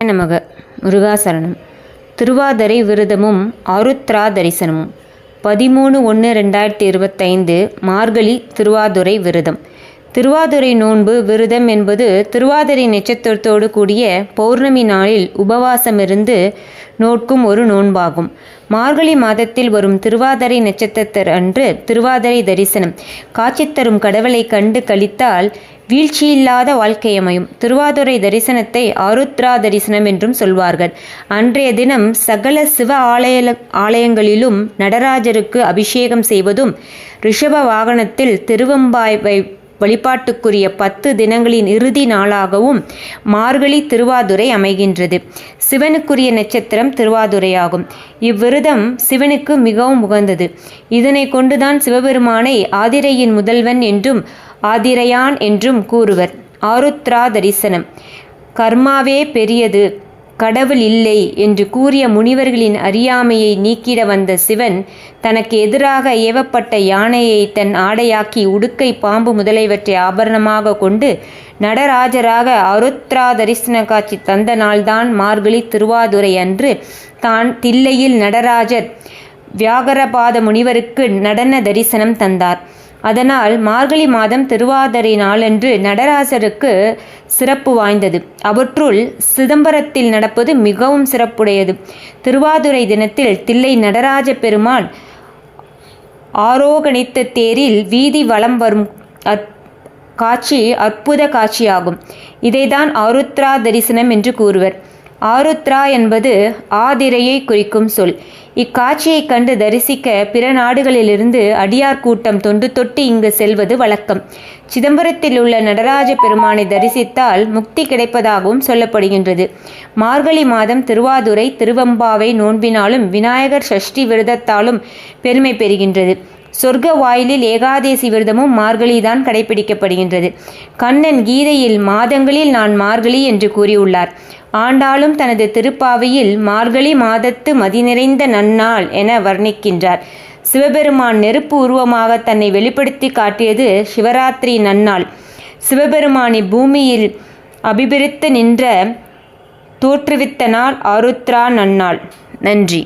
நமக. முருகாசரணம். திருவாதிரை விரதமும் ஆருத்ரா தரிசனமும். 13/1/2025 மார்கழி திருவாதிரை விரதம். திருவாதிரை நோன்பு விரதம் என்பது திருவாதிரை நட்சத்திரத்தோடு கூடிய பௌர்ணமி நாளில் உபவாசமிருந்து நோட்கும் ஒரு நோன்பாகும். மார்கழி மாதத்தில் வரும் திருவாதிரை நட்சத்திர அன்று திருவாதிரை தரிசனம் காட்சி தரும் கடவுளை கண்டு கழித்தால் வீழ்ச்சியில்லாத வாழ்க்கையமையும். திருவாதிரை தரிசனத்தை ஆருத்ரா தரிசனம் என்றும் சொல்வார்கள். அன்றைய தினம் சகல சிவ ஆலயங்களிலும் நடராஜருக்கு அபிஷேகம் செய்வதும் ரிஷப வாகனத்தில் திருவெம்பாவை வழிபாட்டுக்குரிய 10 தினங்களின் இறுதி நாளாகவும் மார்கழி திருவாதிரை அமைகின்றது. சிவனுக்குரிய நட்சத்திரம் திருவாதிரையாகும். இவ்விரதம் சிவனுக்கு மிகவும் உகந்தது. இதனை கொண்டுதான் சிவபெருமானை ஆதிரையின் முதல்வன் என்றும் ஆதிரையான் என்றும் கூறுவர். ஆருத்ரா தரிசனம். கர்மாவே பெரியது, கடவுள் இல்லை என்று கூறிய முனிவர்களின் அறியாமையை நீக்கிட வந்த சிவன் தனக்கு எதிராக ஏவப்பட்ட யானையை தன் ஆடையாக்கி உடுக்கை பாம்பு முதலியவற்றை ஆபரணமாக கொண்டு நடராஜராக ஆருத்ரா தரிசன காட்சி தந்த நாள்தான் மார்கழி திருவாதிரை அன்று தான் தில்லையில் நடராஜர் வியாகரபாத முனிவருக்கு நடன தரிசனம் தந்தார். அதனால் மார்கழி மாதம் திருவாதிரை நாளன்று நடராஜருக்கு சிறப்பு வாய்ந்தது. அவற்றுள் சிதம்பரத்தில் நடப்பது மிகவும் சிறப்புடையது. திருவாதிரை தினத்தில் தில்லை நடராஜ பெருமான் ஆரோகணித்த தேரில் வீதி வலம் வரும் காட்சி அற்புத காட்சியாகும். இதைதான் ஆருத்ரா தரிசனம் என்று கூறுவர். ஆருத்ரா என்பது ஆதிரையை குறிக்கும் சொல். இக்காட்சியை கண்டு தரிசிக்க பிற நாடுகளிலிருந்து அடியார் கூட்டம் தொண்டு தொட்டு இங்கு செல்வது வழக்கம். சிதம்பரத்தில் உள்ள நடராஜ பெருமானை தரிசித்தால் முக்தி கிடைப்பதாகவும் சொல்லப்படுகின்றது. மார்கழி மாதம் திருவாதிரை திருவெம்பாவை நோன்பினாலும் விநாயகர் சஷ்டி விரதத்தாலும் பெருமை பெறுகின்றது. சொர்க்க வாயிலில் ஏகாதேசி விரதமும் மார்கழிதான் கடைபிடிக்கப்படுகின்றது. கண்ணன் கீதையில் மாதங்களில் நான் மார்கழி என்று கூறியுள்ளார். ஆண்டாளும் தனது திருப்பாவையில் மார்கழி மாதத்து மதி நிறைந்த நன்னாள் என வர்ணிக்கின்றார். சிவபெருமான் நெருப்பு உருவமாக தன்னை வெளிப்படுத்தி காட்டியது சிவராத்திரி நன்னாள். சிவபெருமானை பூமியில் அபிவிருத்து நின்ற தோற்றுவித்த நாள் ஆருத்ரா நன்னாள். நன்றி.